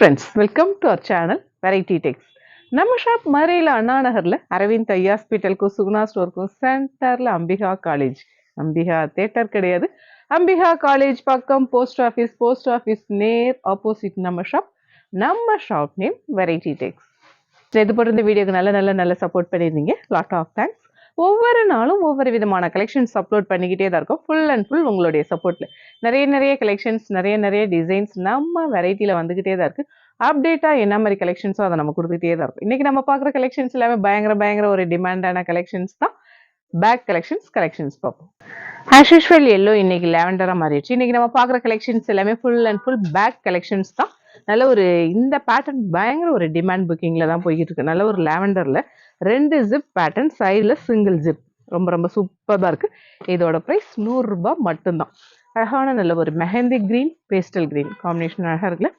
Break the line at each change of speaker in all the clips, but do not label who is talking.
friends, welcome to our channel Variety Techs. நம்ம shop மதுரையில் அண்ணா நகரில் அரவிந்த் ஐ ஹாஸ்பிட்டலுக்கும் சுகுணா ஸ்டோருக்கும் சென்டரில் அம்பிகா காலேஜ். அம்பிகா தேட்டர் கிடையாது, அம்பிகா காலேஜ் பக்கம் போஸ்ட் ஆஃபீஸ் நேர் ஆப்போசிட் நம்ம ஷாப் நேம் வெரைட்டி டெக்ஸ். இது போட்டு இந்த வீடியோக்கு நல்ல சப்போர்ட் பண்ணியிருந்தீங்க. Lot of thanks. ஒவ்வொரு நாளும் ஒவ்வொரு விதமான கலெக்ஷன்ஸ் அப்லோட் பண்ணிக்கிட்டே தான் இருக்கும். ஃபுல் அண்ட் ஃபுல் உங்களுடைய சப்போர்ட்டில் நிறைய கலெக்ஷன்ஸ் நிறைய டிசைன்ஸ் நம்ம வெரைட்டியில் வந்துக்கிட்டே தான் இருக்குது. அப்டேட்டாக என்ன மாதிரி கலெக்ஷன்ஸோ அதை நம்ம கொடுத்துக்கிட்டே தான் இருக்கும். இன்றைக்கி நம்ம பார்க்குற கலெக்ஷன்ஸ் எல்லாமே பயங்கர ஒரு டிமாண்டான கலெக்ஷன்ஸ் தான். பேக் கலெக்ஷன்ஸ் பார்ப்போம். ஆஸ் யூஷுவல் எல்லோ இன்னைக்கு லேவண்டராக மாறிடுச்சு. இன்றைக்கி நம்ம பார்க்குற கலெக்ஷன்ஸ் எல்லாமே full and full bag collections தான். நல்ல ஒரு இந்த பேட்டர்ன் பயங்கர ஒரு டிமாண்ட் புக்கிங்கில் தான் போய்கிட்டு இருக்கு. நல்ல ஒரு லேவண்டரில் 2 ஜிப் பேட்டர்ன், சைடில் சிங்கிள் ஜிப், ரொம்ப சூப்பராக இருக்குது. இதோட ப்ரைஸ் 100 ரூபாய் மட்டும்தான். அழகான நல்ல ஒரு mehndi green, pastel green combination அழகாக இருக்குல்ல.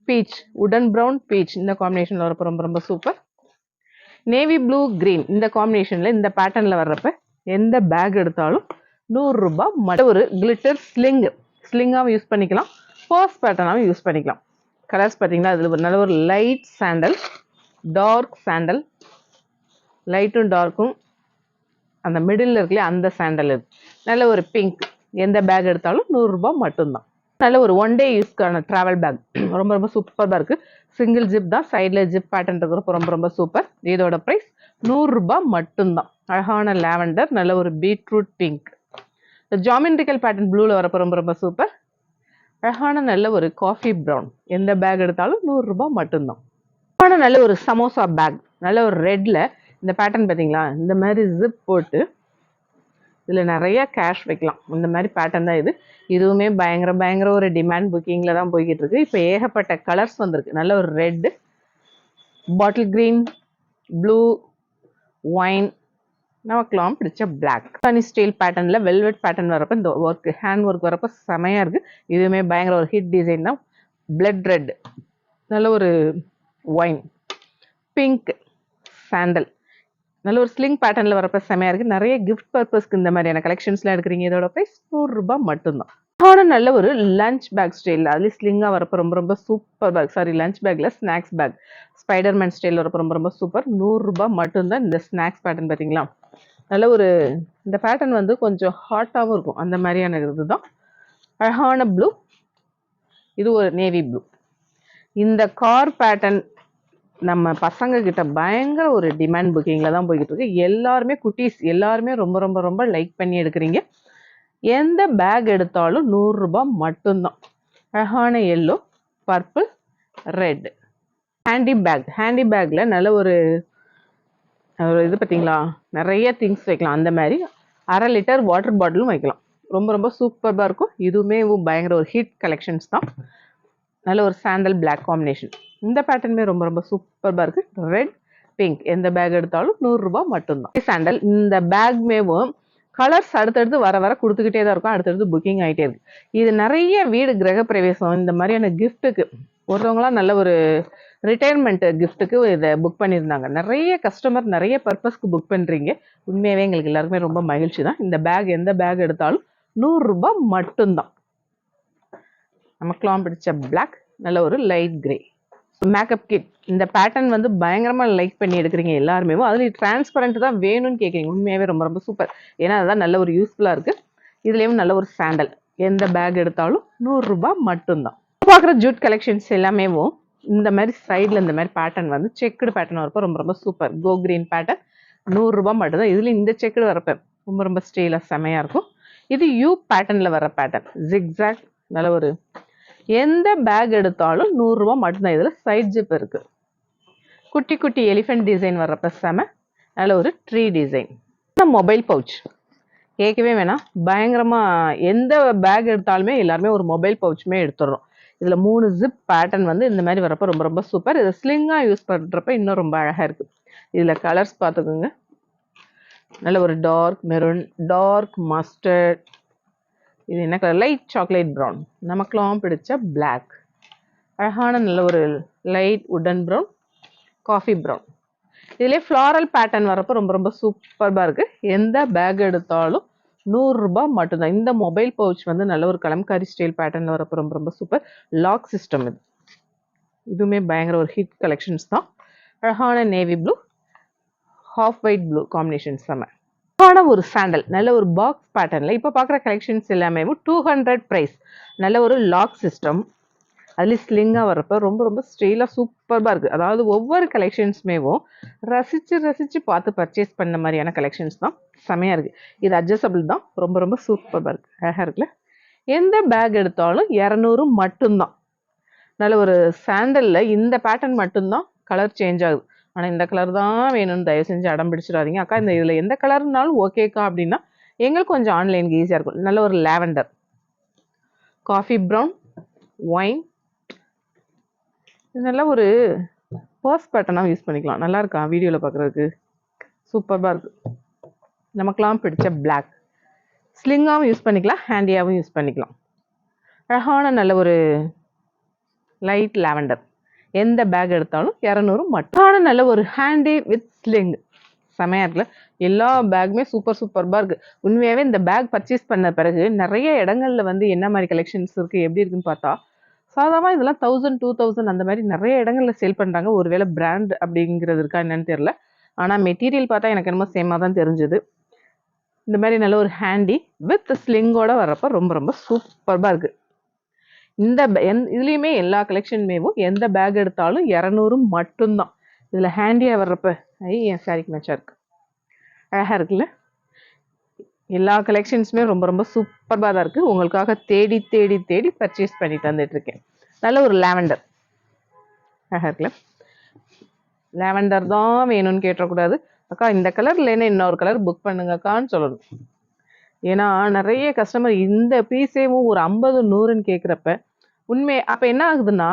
பீச், உடன் ப்ரௌன் பீச், இந்த காம்பினேஷனில் வரப்போ ரொம்ப சூப்பர். நேவி ப்ளூ க்ரீன், இந்த காம்பினேஷனில் இந்த பேட்டர்னில் வர்றப்ப எந்த பேக் எடுத்தாலும் 100 ரூபாய் மட்டும். ஒரு கிளிட்டர் ஸ்லிங்காகவும் யூஸ் பண்ணிக்கலாம், பர்ஸ் பேட்டர்னாகவும் யூஸ் பண்ணிக்கலாம். கலர்ஸ் பார்த்தீங்கன்னா அதில் ஒரு நல்ல ஒரு லைட் சாண்டல், டார்க் சாண்டல், லைட்டும் டார்க்கும் அந்த மிடில் இருக்குல்லையே அந்த சாண்டல். இது நல்ல ஒரு பிங்க். எந்த பேக் எடுத்தாலும் 100 ரூபாய் மட்டும்தான். நல்ல ஒரு 1 டே யூஸ்க்கான ட்ராவல் பேக், ரொம்ப சூப்பராக இருக்குது. சிங்கிள் ஜிப் தான், சைடில் ஜிப் பேட்டர்ன் இருக்கிறப்ப ரொம்ப சூப்பர். இதோட ப்ரைஸ் 100 ரூபாய் மட்டும்தான். அழகான லேவண்டர், நல்ல ஒரு பீட்ரூட் பிங்க், ஜாமெண்ட்ரிக்கல் பேட்டர்ன் ப்ளூவில் வரப்போ ரொம்ப சூப்பர். அழகான நல்ல ஒரு காஃபி ப்ரௌன், எந்த பேக் எடுத்தாலும் 100 ரூபாய் மட்டும்தான். அழகான நல்ல ஒரு சமோசா பேக், நல்ல ஒரு ரெட்டில் இந்த பேட்டர்ன் பார்த்தீங்களா, இந்த மாதிரி ஜிப் போட்டு இதில் நிறைய கேஷ் வைக்கலாம். இந்த மாதிரி பேட்டர்ன் தான் இது. இதுவுமே பயங்கர ஒரு டிமாண்ட் புக்கிங்கில் தான் போய்கிட்டு இருக்கு. இப்போ ஏகப்பட்ட கலர்ஸ் வந்திருக்கு. நல்ல ஒரு red, bottle green, blue, wine, நமக்குலாம் பிடிச்ச பிளாக். தனி ஸ்டைல் பேட்டர்னில் வெல்வெட் பேட்டர்ன் வரப்போ இந்த ஒர்க், ஹேண்ட் ஒர்க் வரப்போ செமையாக இருக்குது. இதுவுமே பயங்கர ஒரு ஹிட் டிசைன் தான். பிளட் ரெட், நல்ல ஒரு ஒயின், பிங்க் சாண்டல், நல்ல ஒரு ஸ்லிங் பேட்டர்னில் வரப்போ செமையாக இருக்குது. நிறைய கிஃப்ட் பர்பஸ்க்கு இந்த மாதிரியான கலெக்ஷன்ஸ்லாம் எடுக்கிறீங்க. இதோட ப்ரைஸ் 100 ரூபாய் மட்டும்தான். ஆனால் நல்ல ஒரு லஞ்ச் பேக் ஸ்டைல், அதுலேயும் ஸ்லிங்காக வரப்போ ரொம்ப சூப்பர் பேக். சாரி, லஞ்ச் பேக்கில் ஸ்நாக்ஸ் பேக், ஸ்பைடர்மேன் ஸ்டைலில் வரப்போ ரொம்ப சூப்பர். 100 ரூபாய் மட்டும்தான். இந்த ஸ்நாக்ஸ் பேட்டர்ன் பார்த்தீங்களா, நல்ல ஒரு இந்த பேட்டர்ன் வந்து கொஞ்சம் ஹாட்டாகவும் இருக்கும். அந்த மாதிரியான இதுதான். அழகான ப்ளூ, இது ஒரு நேவி ப்ளூ. இந்த கார் பேட்டர்ன் நம்ம பசங்க கிட்ட பயங்கர ஒரு டிமாண்ட் புக்கிங்கில் தான் போய்கிட்டு இருக்கு. எல்லாருமே குட்டீஸ் எல்லாருமே ரொம்ப லைக் பண்ணி எடுக்கிறீங்க. எந்த பேக் எடுத்தாலும் 100 ரூபாய் மட்டும்தான். அழகான எல்லோ, பர்பிள், ரெட். ஹேண்டி பேக்கில் நல்ல ஒரு இது பார்த்தீங்களா, நிறைய திங்ஸ் வைக்கலாம். அந்த மாதிரி 1/2 லிட்டர் வாட்டர் பாட்டிலும் வைக்கலாம். ரொம்ப சூப்பராக இருக்கும். இதுவுமே பயங்கர ஒரு ஹிட் கலெக்ஷன்ஸ் தான். நல்ல ஒரு சாண்டல் பிளாக் காம்பினேஷன். இந்த பேட்டர்னுமே ரொம்ப சூப்பராக இருக்குது. ரெட், பிங்க், எந்த பேக் எடுத்தாலும் 100 ரூபாய் மட்டும்தான். சாண்டல் இந்த பேக்மேவும் கலர்ஸ் அடுத்தடுத்து வர கொடுத்துக்கிட்டே தான் இருக்கும். அடுத்தடுத்து புக்கிங் ஆகிட்டே இருக்கு. இது நிறைய வீடு கிரகப்பிரவேசம் இந்த மாதிரியான கிஃப்ட்டுக்கு ஒருத்தவங்களாம் நல்ல ஒரு ரிட்டையர்மெண்ட் கிஃப்ட்டுக்கு இதை புக் பண்ணியிருந்தாங்க. நிறைய கஸ்டமர் நிறைய பர்பஸ்க்கு புக் பண்ணுறீங்க. உண்மையாகவே எங்களுக்கு எல்லாருக்குமே ரொம்ப மகிழ்ச்சி தான். இந்த பேக் எந்த பேக் எடுத்தாலும் 100 ரூபாய் மட்டும்தான். நமக்குலாம் பிடிச்ச பிளாக், நல்ல ஒரு லைட் கிரே. மேக்கப் கிட், இந்த பேட்டர்ன் வந்து பயங்கரமாக லைக் பண்ணி எடுக்கிறீங்க எல்லாருமே. அதுலேயும் டிரான்ஸ்பரண்ட் தான் வேணும்னு கேட்குறீங்க. உண்மையாகவே ரொம்ப சூப்பர். ஏன்னா அதுதான் நல்ல ஒரு யூஸ்ஃபுல்லாக இருக்குது. இதுலேயும் நல்ல ஒரு சாண்டல், எந்த பேக் எடுத்தாலும் 100 ரூபாய் மட்டும்தான். பார்க்குற ஜூட் கலெக்ஷன்ஸ் எல்லாமே இந்த மாதிரி சைடில் இந்த மாதிரி பேட்டர்ன் வந்து செக்குடு பேட்டர்ன் வரப்போ ரொம்ப சூப்பர். கோ கிரீன் பேட்டர்ன் 100 ரூபாய் மட்டும்தான். இதுல இந்த செக்குடு வரப்ப ரொம்ப ஸ்டைலாக செமையாக இருக்கும். இது யூ பேட்டர்னில் வர பேட்டர்ன், ஜிக்ஸாக், நல்ல ஒரு எந்த பேக் எடுத்தாலும் 100 ரூபாய் மட்டும்தான். இதில் சைட் ஜிப் இருக்குது. குட்டி எலிஃபென்ட் டிசைன் வர்றப்ப செம. நல்ல ஒரு ட்ரீ டிசைன். மொபைல் பவுச் கேட்கவே வேணாம். பயங்கரமாக எந்த பேக் எடுத்தாலுமே எல்லாருமே ஒரு மொபைல் பவுச்சுமே எடுத்துடுறோம். இதில் 3 ஜிப் பேட்டர்ன் வந்து இந்த மாதிரி வரப்போ ரொம்ப சூப்பர். இதை ஸ்லிங்காக யூஸ் பண்ணுறப்ப இன்னும் ரொம்ப அழகாக இருக்குது. இதில் கலர்ஸ் பார்த்துக்கோங்க. நல்ல ஒரு டார்க் மெரூன், டார்க் மஸ்டர்ட், இது என்ன கலர், லைட் சாக்லேட் ப்ரௌன், நமக்குலாம் பிடிச்ச பிளாக், அழகான நல்ல ஒரு லைட் உடன் ப்ரௌன், காஃபி ப்ரௌன். இதுலேயே ஃப்ளாரல் பேட்டர்ன் வரப்போ ரொம்ப சூப்பராக இருக்குது. எந்த பேக் எடுத்தாலும் 100 ரூபாய் மட்டும்தான். இந்த மொபைல் பவுச் வந்து நல்ல ஒரு கலம்காரி ஸ்டைல் பேட்டர்னில் வரப்போ ரொம்ப சூப்பர். லாக் சிஸ்டம் இது. இதுவுமே பயங்கர ஒரு ஹிட் கலெக்ஷன்ஸ் தான். அழகான navy blue, half white blue combination செம்ம. அழகான ஒரு சாண்டல், நல்ல ஒரு பாக்ஸ் பேட்டர்னில் இப்போ பார்க்குற கலெக்ஷன்ஸ் எல்லாமே 200 ப்ரைஸ். நல்ல ஒரு லாக் சிஸ்டம், அதுலேயும் ஸ்லிங்காக வர்றப்போ ரொம்ப ரொம்ப ஸ்டைலாக சூப்பராக இருக்குது. அதாவது ஒவ்வொரு கலெக்ஷன்ஸுமேவும் ரசித்து பார்த்து பர்ச்சேஸ் பண்ண மாதிரியான கலெக்ஷன்ஸ் தான், செமையாக இருக்குது. இது அட்ஜஸ்டபிள் தான், ரொம்ப ரொம்ப சூப்பராக இருக்குது, அழகாக இருக்குல்ல. எந்த பேக் எடுத்தாலும் 200 மட்டும்தான். நல்ல ஒரு சாண்டலில் இந்த பேட்டர்ன் மட்டும்தான் கலர் சேஞ்ச் ஆகுது. ஆனால் இந்த கலர் தான் வேணும்னு தயவு செஞ்சு அடம் பிடிச்சிடாதீங்க. அக்கா இந்த இதில் எந்த கலர்னாலும் ஓகேக்கா அப்படின்னா எங்களுக்கு கொஞ்சம் ஆன்லைனுக்கு ஈஸியாக இருக்கும். நல்ல ஒரு லாவெண்டர், காஃபி ப்ரௌன், ஒயின், இது நல்ல ஒரு பர்ஸ் பேட்டர்னாக யூஸ் பண்ணிக்கலாம். நல்லா இருக்கா வீடியோவில் பார்க்குறதுக்கு? சூப்பராக இருக்குது. நமக்கெலாம் பிடிச்ச பிளாக், ஸ்லிங்காகவும் யூஸ் பண்ணிக்கலாம், ஹேண்டியாகவும் யூஸ் பண்ணிக்கலாம். அழகான நல்ல ஒரு லைட் லாவெண்டர், எந்த பேக் எடுத்தாலும் 200 மட்டும். நல்ல ஒரு ஹேண்டி வித் ஸ்லிங், செமையாக இருக்குல்ல. எல்லா பேக்குமே சூப்பராக இருக்குது. உண்மையாகவே இந்த பேக் பர்ச்சேஸ் பண்ண பிறகு நிறைய இடங்களில் வந்து என்ன மாதிரி கலெக்ஷன்ஸ் இருக்குது, எப்படி இருக்குன்னு பார்த்தா சாதாரணமாக இதெல்லாம் 1000 2000 அந்த மாதிரி நிறைய இடங்களில் சேல் பண்ணுறாங்க. ஒருவேளை பிராண்ட் அப்படிங்கிறது இருக்கா என்னன்னு தெரியல. ஆனால் மெட்டீரியல் பார்த்தா எனக்கு என்னமோ சேமாக தான் தெரிஞ்சுது. இந்த மாதிரி நல்ல ஒரு ஹேண்டி வித் ஸ்லிங்கோட வர்றப்போ ரொம்ப ரொம்ப சூப்பராக இருக்குது. இந்த இதுலேயுமே எல்லா கலெக்ஷனுமேவும் எந்த பேக் எடுத்தாலும் 200 மட்டும்தான். இதில் ஹேண்டியாக வர்றப்ப என் சாரிக்கு மேட்சாக இருக்குது, அழகாக இருக்குல்ல. எல்லா கலெக்ஷன்ஸுமே ரொம்ப ரொம்ப சூப்பராக தான் இருக்குது. உங்களுக்காக தேடி தேடி தேடி பர்ச்சேஸ் பண்ணிட்டு வந்துட்டுருக்கேன். நல்ல ஒரு லாவெண்டர், அழகாக இருக்குல்ல. லாவெண்டர் தான் வேணும்னு கேட்டக்கூடாது. அக்கா இந்த கலர் இல்லைன்னா இன்னொரு கலர் புக் பண்ணுங்கக்கான்னு சொல்லணும். ஏன்னா நிறைய கஸ்டமர் இந்த பீஸேவும் ஒரு 50 100ன்னு கேட்குறப்ப உண்மை அப்போ என்ன ஆகுதுன்னா,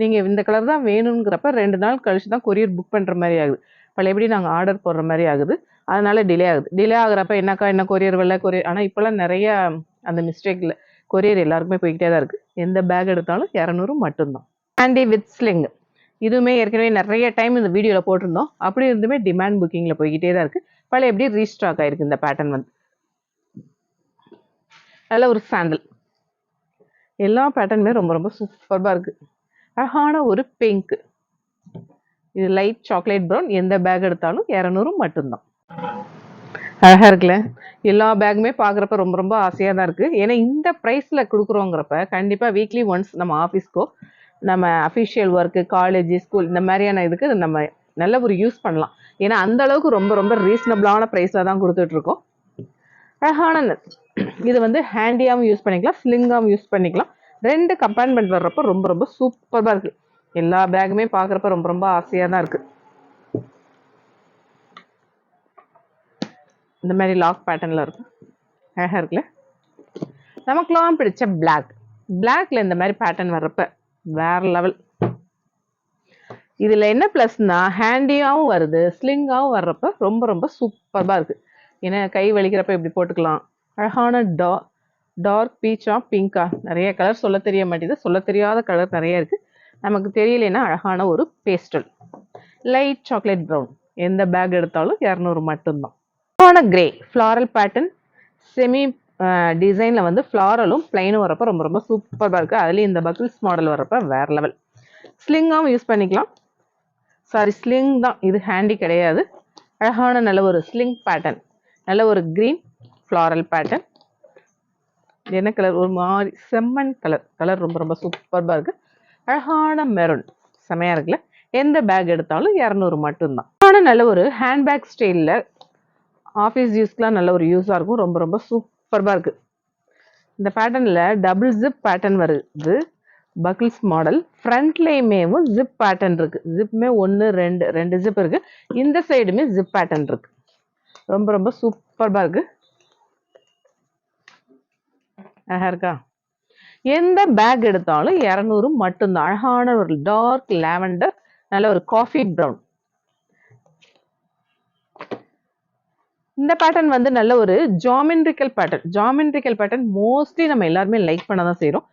நீங்கள் இந்த கலர் தான் வேணுங்கிறப்ப 2 நாள் கழிச்சு தான் கொரியர் புக் பண்ணுற மாதிரி ஆகுது. பழையபடி நாங்கள் ஆர்டர் போடுற மாதிரி ஆகுது. அதனால டிலே ஆகுது. டிலே ஆகுறப்ப என்னக்கா என்ன கொரியர் வரல கொரியர். ஆனால் இப்போல்லாம் நிறைய அந்த மிஸ்டேக்கில் கொரியர் எல்லாருக்குமே போய்கிட்டே தான் இருக்குது. எந்த பேக் எடுத்தாலும் 200 மட்டும்தான். ஹேண்டி வித் ஸ்லிங், இதுவுமே ஏற்கனவே நிறைய டைம் இந்த வீடியோவில் போட்டிருந்தோம். அப்படி இருந்துமே டிமாண்ட் புக்கிங்கில் போய்கிட்டே தான் இருக்குது. பழையபடி ரீஸ்டாக் ஆகிருக்கு இந்த பேட்டர்ன் வந்து. நல்ல ஒரு சாண்டல், எல்லா பேட்டர்னுமே ரொம்ப ரொம்ப சூப்பராக இருக்குது. அழகான ஒரு பிங்க், இது லைட் சாக்லேட் ப்ரௌன், எந்த பேக் எடுத்தாலும் 200 மட்டும்தான். அழகாக இருக்குல்ல. எல்லா பேக்குமே பார்க்குறப்ப ரொம்ப ரொம்ப ஆசையாக தான் இருக்குது. ஏன்னா இந்த ப்ரைஸில் கொடுக்குறோங்கிறப்ப கண்டிப்பாக வீக்லி ஒன்ஸ் நம்ம ஆஃபீஸ்க்கோ நம்ம அஃபிஷியல் ஒர்க்கு காலேஜ் ஸ்கூல் இந்த மாதிரியான இதுக்கு நம்ம நல்ல ஒரு யூஸ் பண்ணலாம். ஏன்னா அந்த அளவுக்கு ரொம்ப ரொம்ப ரீசனபிளான ப்ரைஸில் தான் கொடுத்துட்ருக்கோம். அழகான இது வந்து ஹேண்டியாகவும் யூஸ் பண்ணிக்கலாம், ஸ்லிங்காகவும் யூஸ் பண்ணிக்கலாம். 2 கம்பார்ட்மெண்ட் வர்றப்போ ரொம்ப ரொம்ப சூப்பராக இருக்குது. எல்லா பேக்குமே பார்க்குறப்ப ரொம்ப ரொம்ப ஆசையாக தான் இருக்குது. இந்த மாதிரி லாக் பேட்டர்னில் இருக்கும், அழகாக இருக்குல்ல. நமக்குலாம் பிடிச்ச பிளாக்ல இந்த மாதிரி பேட்டர்ன் வர்றப்ப வேற லெவல். இதில் என்ன ப்ளஸ்னா ஹேண்டியாகவும் வருது, ஸ்லிங்காகவும் வர்றப்ப ரொம்ப ரொம்ப சூப்பராக இருக்குது. ஏன்னா கை வலிக்கிறப்ப இப்படி போட்டுக்கலாம். அழகான டார்க் பீச்சா பிங்கா, நிறைய கலர் சொல்ல தெரிய மாட்டேங்குது. சொல்ல தெரியாத கலர் நிறைய இருக்குது. நமக்கு தெரியலன்னா அழகான ஒரு பேஸ்டல் லைட் சாக்லேட் ப்ரௌன், எந்த பேக் எடுத்தாலும் 200 மட்டும்தான். அழகான கிரே ஃப்ளாரல் பேட்டர்ன், செமி டிசைனில் வந்து ஃப்ளாரலும் பிளைனும் வரப்போ ரொம்ப ரொம்ப சூப்பராக இருக்குது. அதுலேயும் இந்த பக்கிள்ஸ் மாடல் வரப்போ வேறு லெவல். ஸ்லிங்காகவும் யூஸ் பண்ணிக்கலாம். சாரி ஸ்லிங் தான், இது ஹேண்டி கிடையாது. அழகான நல்ல ஒரு ஸ்லிங் பேட்டர்ன், நல்ல ஒரு க்ரீன் ஃப்ளாரல் பேட்டர்ன். என்ன கலர், ஒரு மாதிரி செம்மண் கலர் ரொம்ப ரொம்ப சூப்பராக இருக்குது. அழகான மெரூன், செமையாக இருக்குல்ல. எந்த பேக் எடுத்தாலும் 200 மட்டும்தான். ஆனால் நல்ல ஒரு ஹேண்ட்பேக் ஸ்டைலில் ஆஃபீஸ் யூஸ்க்கெலாம் நல்ல ஒரு யூஸாக இருக்கும். ரொம்ப ரொம்ப சூப்பராக இருக்குது. இந்த பேட்டர்னில் டபுள் ஜிப் பேட்டர்ன் வருது, பக்கிள்ஸ் மாடல். ஃப்ரண்ட்லேயுமேவும் ஜிப் பேட்டர்ன் இருக்குது. ஜிப்புமே 1 2 ஜிப் இருக்குது. இந்த சைடுமே ஜிப் பேட்டர்ன் இருக்குது. ரொம்ப ரொம்ப சூப்பராக இருக்குது, அழகாக இருக்கா. எந்த பேக் எடுத்தாலும் 200 மட்டும்தான். அழகான ஒரு டார்க் லாவெண்டர், நல்ல ஒரு காஃபி ப்ரௌன். இந்த பேட்டர்ன் வந்து நல்ல ஒரு ஜாமெண்ட்ரிக்கல் பேட்டர்ன் மோஸ்ட்லி நம்ம எல்லாருமே லைக் பண்ண தான் செய்கிறோம்.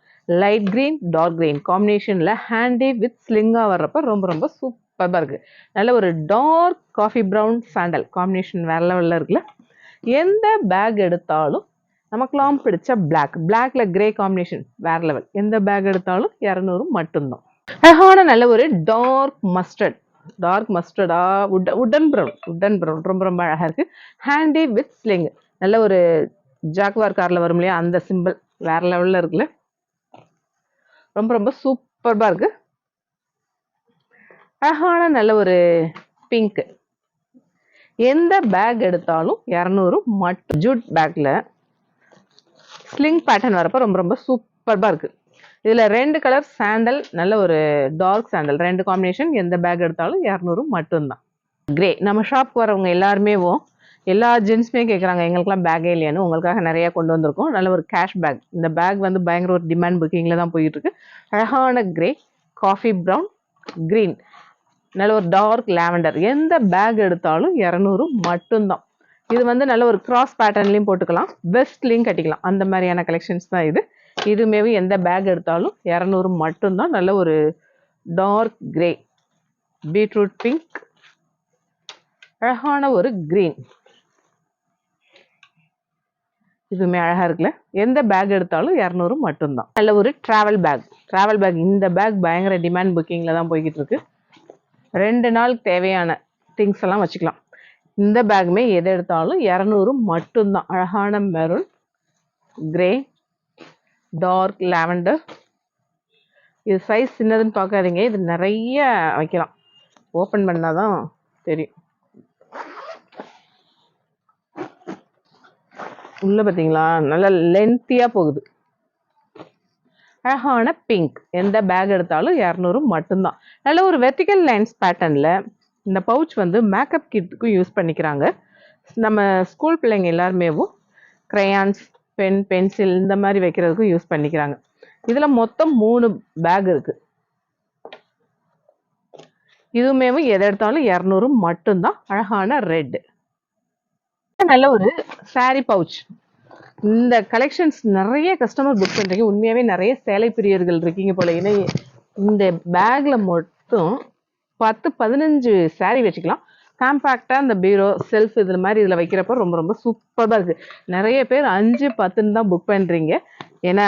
லைட் கிரீன் டார்க் கிரீன் காம்பினேஷனில் ஹேண்டி வித் ஸ்லிங்காக வர்றப்ப ரொம்ப ரொம்ப சூப்பராக இருக்குது. நல்ல ஒரு dark coffee brown sandal combination வேற லெவலில் இருக்குல்ல. எந்த பேக் எடுத்தாலும் நமக்குலாம் பிடிச்ச பிளாக்ல கிரே காம்பினேஷன் வேற லெவல். எந்த பேக் எடுத்தாலும் 200 மட்டும்தான். அழகான நல்ல ஒரு டார்க் மஸ்டர்டா உட்டன் ப்ரௌன் ரொம்ப ரொம்ப அழகா இருக்கு. ஹேண்டி வித் ஸ்லிங், நல்ல ஒரு ஜாக்வார் கார்ல வரும் இல்லையா அந்த சிம்பிள், வேற லெவல்ல இருக்குல்ல, ரொம்ப ரொம்ப சூப்பர்பா இருக்கு. அழகான நல்ல ஒரு பிங்க், எந்த பேக் எடுத்தாலும் 200 மட்டும். ஜூட் பேக்ல ஸ்லிங் பேட்டர்ன் வரப்ப ரொம்ப ரொம்ப சூப்பர்பா இருக்கு. இதுல 2 கலர் சாண்டல், நல்ல ஒரு டார்க் சாண்டல், 2 காம்பினேஷன், எந்த பேக் எடுத்தாலும் 200 மட்டும்தான். கிரே, நம்ம ஷாப்க்கு வரவங்க எல்லாருமே எல்லா ஜென்ஸுமே கேட்குறாங்க எங்களுக்குலாம் பேக்கே இல்லையான்னு. உங்களுக்காக நிறைய கொண்டு வந்திருக்கோம். நல்ல ஒரு கேஷ் பேக். இந்த பேக் வந்து பயங்கர ஒரு டிமாண்ட் புக்கிங்கில் தான் போயிட்டு இருக்கு. அழகான கிரே, காஃபி ப்ரௌன், கிரீன், நல்ல ஒரு டார்க் லாவெண்டர், எந்த பேக் எடுத்தாலும் 200 மட்டும்தான். இது வந்து நல்ல ஒரு கிராஸ் பேட்டர்ன்லையும் போட்டுக்கலாம், வெஸ்ட்லையும் கட்டிக்கலாம், அந்த மாதிரியான கலெக்ஷன்ஸ் தான் இது. இதுவுமே எந்த பேக் எடுத்தாலும் 200 மட்டும்தான். நல்ல ஒரு டார்க் கிரே, பீட்ரூட் பிங்க், அழகான ஒரு கிரீன், இதுவுமே அழகா இருக்குல்ல. எந்த பேக் எடுத்தாலும் 200 மட்டும்தான். நல்ல ஒரு டிராவல் பேக். இந்த பேக் பயங்கர டிமாண்ட் புக்கிங்ல தான் போய்கிட்டு இருக்கு. 2 நாள் தேவையான திங்ஸ் எல்லாம் வச்சுக்கலாம். இந்த பேக்குமே எது எடுத்தாலும் 200 மட்டும்தான். அழகான மெரூன், கிரே, டார்க் லாவெண்டர். இது சைஸ் சின்னதுன்னு பார்க்காதீங்க, இது நிறைய வைக்கலாம், ஓப்பன் பண்ணாதான் தெரியும். உள்ள பார்த்தீங்களா, நல்லா லென்த்தியா போகுது. அழகான பிங்க், எந்த பேக் எடுத்தாலும் 200 மட்டும்தான். நல்ல ஒரு வெர்டிக்கல் லைன்ஸ் பேட்டர்ன்ல இந்த பவுச் வந்து மேக்கப் கிட்டுக்கும் யூஸ் பண்ணிக்கிறாங்க. நம்ம ஸ்கூல் பிள்ளைங்க எல்லாருமே கிரையான்ஸ், பென், பென்சில் இந்த மாதிரி வைக்கிறதுக்கும் யூஸ் பண்ணிக்கிறாங்க. இதுல மொத்தம் 3 பேக் இருக்கு. இதுவுமே எதை எடுத்தாலும் 200 மட்டும்தான். அழகான ரெட், நல்ல ஒரு சாரி பவுச். இந்த கலெக்ஷன்ஸ் நிறைய கஸ்டமர் புக் பண்றீங்க. உண்மையாவே நிறைய சேலை பிரியர்கள் இருக்கீங்க போல. ஏன்னா இந்த பேக்ல மட்டும் 10-15 சாரி வச்சுக்கலாம். காம்பேக்டா இந்த பீரோ, செல்ஃப் இதுல மாதிரி இதுல வைக்கிறப்ப ரொம்ப ரொம்ப சூப்பரா இருக்கு. நிறைய பேர் 5-10ன்னு தான் புக் பண்றீங்க. ஏன்னா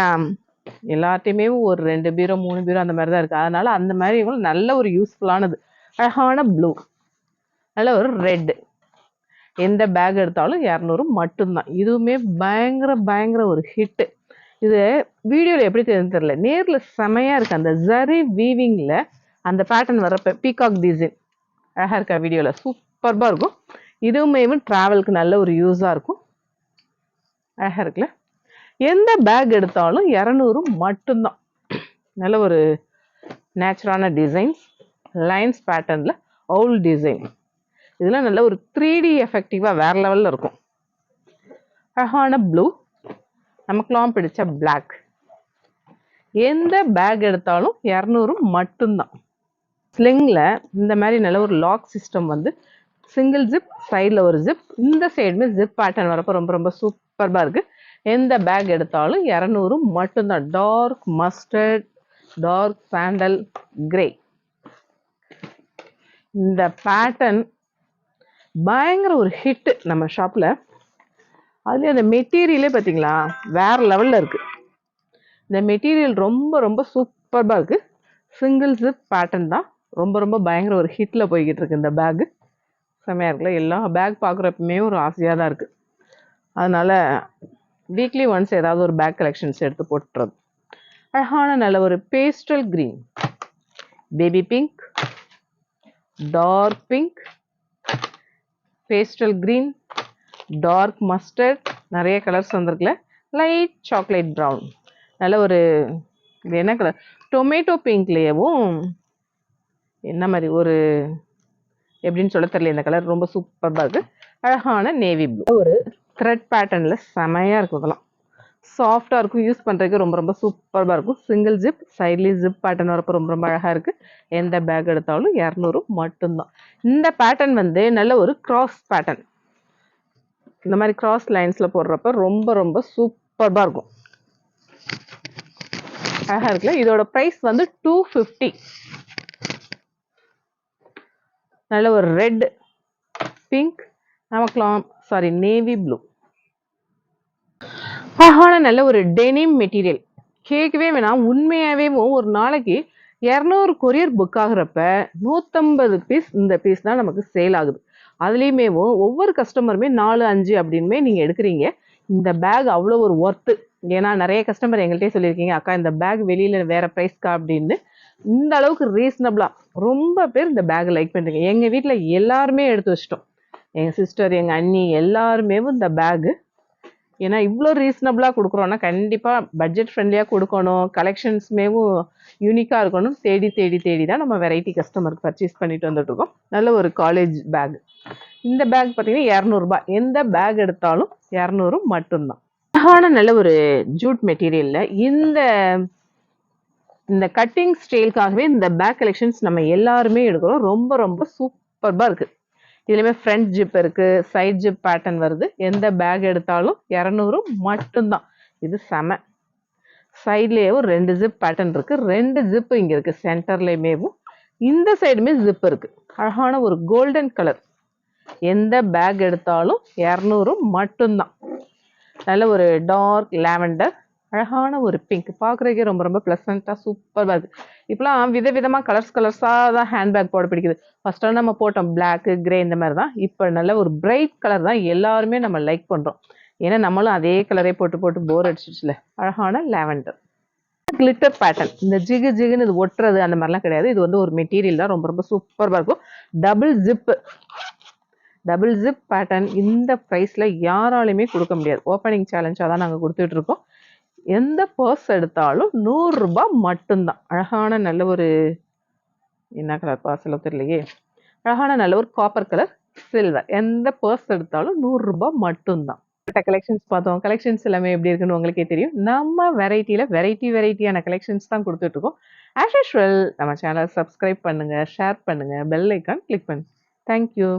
எல்லாத்தையுமே ஒரு 2 பீரோ 3 பீரோ அந்த மாதிரி தான் இருக்கு. அதனால அந்த மாதிரி நல்ல ஒரு யூஸ்ஃபுல்லானது. அழகான ப்ளூ, நல்ல ஒரு ரெட், எந்த பேக் எடுத்தாலும் 200 மட்டும்தான். இதுவுமே பயங்கர ஒரு ஹிட். இது வீடியோல எப்படி தெரியும் தெரியல, நேர்ல செமையா இருக்கு. அந்த ஜரி வீவிங்ல அந்த பேட்டர்ன் வர்றப்ப பீகாக் டிசைன் அழகா இருக்கா, வீடியோல சூப்பர்பா இருக்கும். இதுவுமே டிராவலுக்கு நல்ல ஒரு யூஸா இருக்கும். அழகா இருக்குல்ல. எந்த பேக் எடுத்தாலும் 200 மட்டும்தான். நல்ல ஒரு நேச்சுரான டிசைன்ஸ், லைன்ஸ் பேட்டர்ன்ல ஓல்ட் டிசைன். இதெல்லாம் நல்ல ஒரு 3D எஃபெக்டிவா வேற லெவல்ல இருக்கும். அழகான ப்ளூ, நமக்குலாம் பிடிச்ச பிளாக், எந்த பேக் எடுத்தாலும் 200 மட்டும்தான். ஸ்லிங்ல இந்த மாதிரி நல்ல ஒரு லாக் சிஸ்டம் வந்து சிங்கிள் ஜிப், சைடில் ஒரு ஜிப், இந்த சைடுமே ஜிப் பேட்டர்ன் வரப்போ ரொம்ப ரொம்ப சூப்பர்பா இருக்கு. எந்த பேக் எடுத்தாலும் 200 மட்டும்தான். Dark mustard, dark sandal, grey, இந்த பேட்டர்ன் பயங்கர ஒரு ஹிட் நம்ம ஷாப்ல. அதுலேயும் அந்த மெட்டீரியலே பார்த்தீங்களா வேற லெவல்ல இருக்கு. இந்த மெட்டீரியல் ரொம்ப ரொம்ப சூப்பர்பா இருக்கு. சிங்கிள் ஜிப் பேட்டர்ன் தான், ரொம்ப ரொம்ப பயங்கர ஒரு ஹிட்ல போய்கிட்டு இருக்கு இந்த பேக். செம்மையா இருக்குல்ல. எல்லா பேக் பார்க்குறப்பமே ஒரு ஆசையாக தான் இருக்கு. அதனால வீக்லி ஒன்ஸ் ஏதாவது ஒரு பேக் கலெக்ஷன்ஸ் எடுத்து போட்டுறது. அழகான நல்ல ஒரு pastel green, baby pink, dark pink, pastel green, dark mustard, நிறைய கலர்ஸ் வந்திருக்குல்ல. லைட் சாக்லேட் ப்ரௌன், நல்ல ஒரு இது என்ன கலர், டொமேட்டோ பிங்க்லேயவும் என்ன மாதிரி ஒரு எப்படின்னு சொல்ல தெரியல. இந்த கலர் ரொம்ப சூப்பராக இருக்கு. அழகான நேவி ப்ளூ, ஒரு த்ரெட் பேட்டர்ன்ல செமையா இருக்கும். இதெல்லாம் சாஃப்டா இருக்கும், யூஸ் பண்றதுக்கு ரொம்ப ரொம்ப சூப்பராக இருக்கும். சிங்கிள் ஜிப், சைட்லேயும் ஜிப் பேட்டர்ன் வரப்போ ரொம்ப ரொம்ப அழகா இருக்கு. எந்த பேக் எடுத்தாலும் 200 மட்டும்தான். இந்த பேட்டர்ன் வந்து நல்ல ஒரு கிராஸ் பேட்டர்ன், இந்த மாதிரி கிராஸ் லைன்ஸ்ல போடுறப்ப ரொம்ப ரொம்ப சூப்பராக இருக்கும். அழகா இருக்குல்ல. இதோட பிரைஸ் வந்து 250. நல்ல ஒரு ரெட், பிங்க், நமக்குலாம் சாரி நேவி ப்ளூ, அழகான நல்ல ஒரு டெனிம் மெட்டீரியல். கேட்கவே வேணாம், உண்மையாவே ஒரு நாளைக்கு 200 கொரியர் புக் ஆகுறப்ப 150 பீஸ் இந்த பீஸ் தான் நமக்கு சேல் ஆகுது. அதுலேயுமே ஒவ்வொரு கஸ்டமருமே 4, 5 அப்படின்மே நீங்கள் எடுக்கிறீங்க. இந்த பேக் அவ்வளோ ஒரு ஒர்த்து. ஏன்னா நிறைய கஸ்டமர் எங்கள்கிட்டயே சொல்லியிருக்கீங்க, அக்கா இந்த பேக் வெளியில் வேற ப்ரைஸ்க்கா அப்படின்னு. இந்த அளவுக்கு ரீசனபிளா ரொம்ப பேர் இந்த பேக் லைக் பண்ணுறீங்க. எங்கள் வீட்டில் எல்லாருமே எடுத்து வச்சிட்டோம். எங்கள் சிஸ்டர், எங்கள் அண்ணி எல்லாருமே இந்த பேகு. ஏன்னா இவ்வளோ ரீசனபிளாக கொடுக்குறோன்னா கண்டிப்பாக பட்ஜெட் ஃப்ரெண்ட்லியாக கொடுக்கணும், கலெக்ஷன்ஸுமேவும் யூனிக்காக இருக்கணும். தேடி தேடி தேடி தான் நம்ம வெரைட்டி கஸ்டமருக்கு பர்ச்சேஸ் பண்ணிட்டு வந்துட்டுருக்கோம். நல்ல ஒரு காலேஜ் பேக். இந்த பேக் பார்த்தீங்கன்னா 200 எந்த பேக் எடுத்தாலும் 200 மட்டும்தான். அழகான நல்ல ஒரு ஜூட் மெட்டீரியலில் இந்த கட்டிங் ஸ்டைலுக்காகவே இந்த பேக் கலெக்ஷன்ஸ் நம்ம எல்லாருமே எடுக்கிறோம். ரொம்ப ரொம்ப சூப்பர்பாக இருக்குது. இதுலேயுமே ஃப்ரண்ட் ஜிப் இருக்குது, சைட் ஜிப் பேட்டர்ன் வருது. எந்த பேக் எடுத்தாலும் 200 மட்டும்தான். இது செம. சைட்லேயும் 2 ஜிப் பேட்டர்ன் இருக்குது. 2 ஜிப்பு இங்கே இருக்குது சென்டர்லேயுமேவும். இந்த சைடுமே ஜிப் இருக்குது. அழகான ஒரு கோல்டன் கலர். எந்த பேக் எடுத்தாலும் 200 மட்டும்தான். நல்ல ஒரு டார்க் லாவெண்டர், அழகான ஒரு பிங்க். பார்க்குறதுக்கே ரொம்ப ரொம்ப ப்ளசண்ட்டாக சூப்பராக இருக்குது. இப்போலாம் விதவிதமாக கலர்ஸாக தான் ஹேண்ட்பேக் போட பிடிக்குது. ஃபஸ்ட்டாக நம்ம போட்டோம் பிளாக்கு, கிரே இந்த மாதிரி தான். இப்போ நல்ல ஒரு பிரைட் கலர் தான் எல்லாருமே நம்ம லைக் பண்ணுறோம். ஏன்னா நம்மளும் அதே கலரே போட்டு போட்டு போர் அடிச்சிடுச்சுல. அழகான லாவெண்டர் கிளிட்டர் பேட்டர்ன். இந்த ஜிகு ஜிகுன்னு இது ஒட்டுறது அந்த மாதிரிலாம் கிடையாது. இது வந்து ஒரு மெட்டீரியல் தான், ரொம்ப ரொம்ப சூப்பராக இருக்கும். Double zip pattern. இந்த ப்ரைஸில் யாராலையுமே கொடுக்க முடியாது. ஓப்பனிங் சேலஞ்சாக தான் நாங்கள் கொடுத்துட்ருக்கோம். எந்த பர்ஸ் எடுத்தாலும் 100 ரூபாய் மட்டும்தான். அழகான நல்ல ஒரு என்ன கலர் பார்சலோ தெரியலையே, அழகான நல்ல ஒரு காப்பர் கலர் சில்வர். எந்த பர்ஸ் எடுத்தாலும் 100 ரூபாய் மட்டும்தான். கலெக்ஷன்ஸ் பார்த்தோம். கலெக்ஷன்ஸ் எல்லாமே எப்படி இருக்குன்னு உங்களுக்கே தெரியும். நம்ம வெரைட்டியில் வெரைட்டியான கலெக்ஷன்ஸ் தான் கொடுத்துட்ருக்கோம். ஆஸ் யூஷுவல் நம்ம சேனல் சப்ஸ்கிரைப் பண்ணுங்கள், ஷேர் பண்ணுங்கள், பெல் ஐக்கான் கிளிக் பண்ணுங்கள். தேங்க்யூ.